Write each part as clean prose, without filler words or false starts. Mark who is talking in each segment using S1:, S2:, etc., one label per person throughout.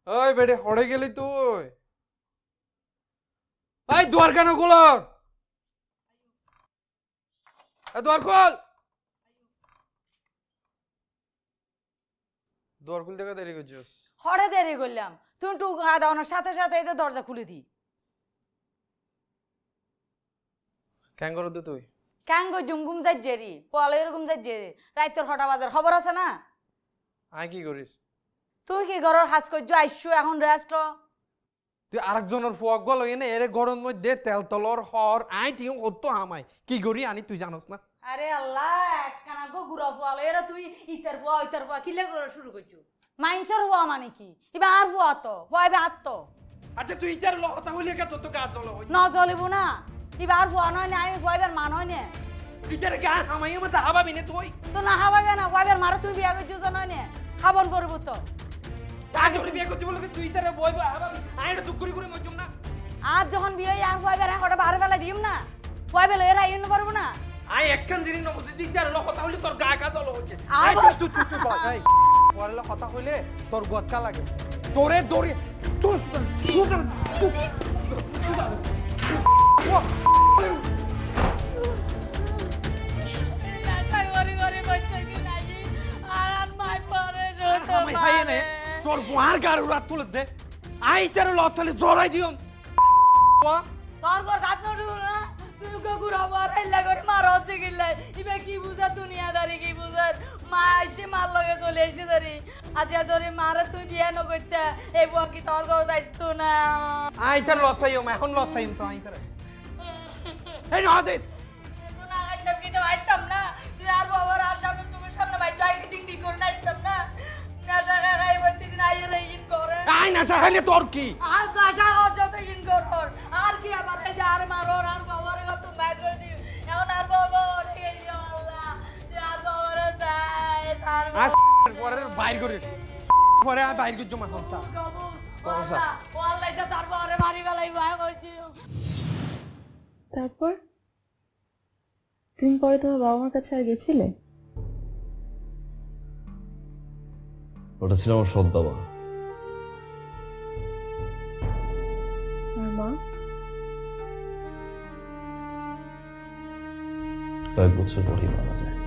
S1: ওই বেডে হড়ে গেলি তুই। এই দুয়ার কেন খোলার? দুয়ার খোল। দুয়ার খুলতে কে দেরি করছিস?
S2: হরে দেরি করলাম, তুমি টু দাওয়ানোর সাথে সাথে এটা দরজা খুলে দি।
S1: কেন করো তো তুই?
S2: কেন গো জুমগুম যাই জেরি পোয়ালে এরকম যাই জেরি রাইতর হটা বাজার খবর আছে না?
S1: আই কি করিস?
S2: তুই কি ঘরের কাজ করছো আইসু এখন রেস্ট?
S1: তুই আরেকজনের ফুয়াক গল এনে এর গরম মধ্যে তেল তলর হর আই টিও কত হামাই কি করি আনি তুই জানোস না?
S2: আরে আল্লাহ একখানা গো গুড়া পোয়ালে এরা তুই ইতার পোয়া কিলে করে শুরু করছো। মাইনসের হওয়া মানে কি? এবার আর হওয়া তো হওয়াবে আর তো।
S1: আচ্ছা তুই ইতার লহতা হইলে কে তোর তো গা জ্বলা হই।
S2: ন চলিব না, এবার আর হওয়া নয় না, আমি হওয়াবার মা নয় না।
S1: ইতার গা হামাই মত হাবাবি নে তুই।
S2: তো না হাবাবে না, হওয়াবার মারা তুই বিয়া করছো তো নয় না, খাবন করব তো।
S1: আগে ওরে বিয়ে করতে বলকে তুই ইতারে বইব হাবাবি আই এটা দুঃখ করে মজুম না।
S2: আজ যখন বিয়ে আর হওয়াবার হটা বারে বেলা দিম না, হওয়াবে এরা ইন পারবো না।
S1: আই একখান জিনি নবসি ইতার লহতা হইলে তোর গা গা জ্বলা হইছে।
S2: আই
S1: তুই ভাই পরে লহতা হইলে তোর গদকা লাগে। তোরে দরে তোর তোর বুয়ার গার উড়াত তুলে দে আই তেরো লথলে জড়াই দিও
S2: তোর ঘর কাজ নড়ু না, তুই গো গুড়াবার এল্লা করে মার হচ্ছে গিল্লাই ইবে কি বুঝা দুনিয়াদারি কি বুঝার মা এসে মার লগে চলে এসে ধরি আচ্ছা ধরে মারে তুই বিয়ে ন করতে এই বুয়া কি তোর ঘর যাইতো না?
S1: আই তেরো লথাইও এখন লথাইম তো আই তেরো এই না দেশ
S2: তো না আইতাম কি তো আইতাম না, তুই আর বাবার আর সামনে চোখের সামনে ভাই যাই কি ডিং করে নাইতাম না। নেশা খাই প্রতিদিন আইলে ইন করে
S1: আই না চাইলে তোর কি
S2: আর কাঁচা যত ইন কর আর কি আবার এই যে আর মারোর আর বাবার কত বাইর করে দিও এখন আর বাবা ওরে গেল আল্লাহ যে আর বাবার যায় তার
S1: আজ পরে বাইর করে পরে আমি বাইর করে জমা করছা করছা
S2: ওয়াল্লাহ এটা তার বাবারে মারি ফেলাই ভয় কইছি।
S3: তারপর দিন পরে তোমার বাবা মার কাছে আর গেছিলে?
S4: ওটা ছিল আমার সৎ বাবা।
S3: আর মা?
S4: কয়েক বছর পরেই মারা যায়।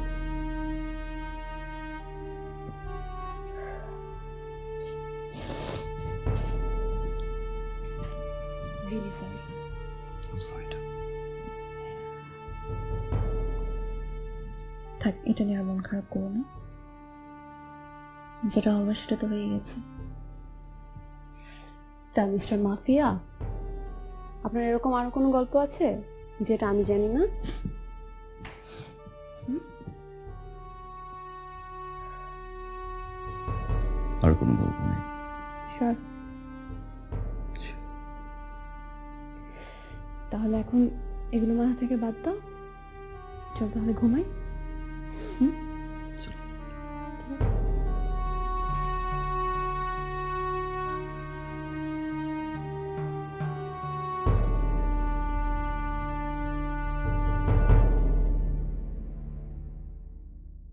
S3: Really sorry.
S4: I'm sorry too.
S3: থাক, এটা নিয়ে আর মন খারাপ করো না, যেটা হবে সেটা তো হয়ে গেছে। তা মিস্টার মাফিয়া, আপনার এরকম আরো কোনো গল্প আছে যেটা আমি জানি না?
S4: আর কোনো গল্প নেই।
S3: শিওর? তাহলে এখন এগুলো মাথা থেকে বাদ দাও, চল তাহলে ঘুমাই।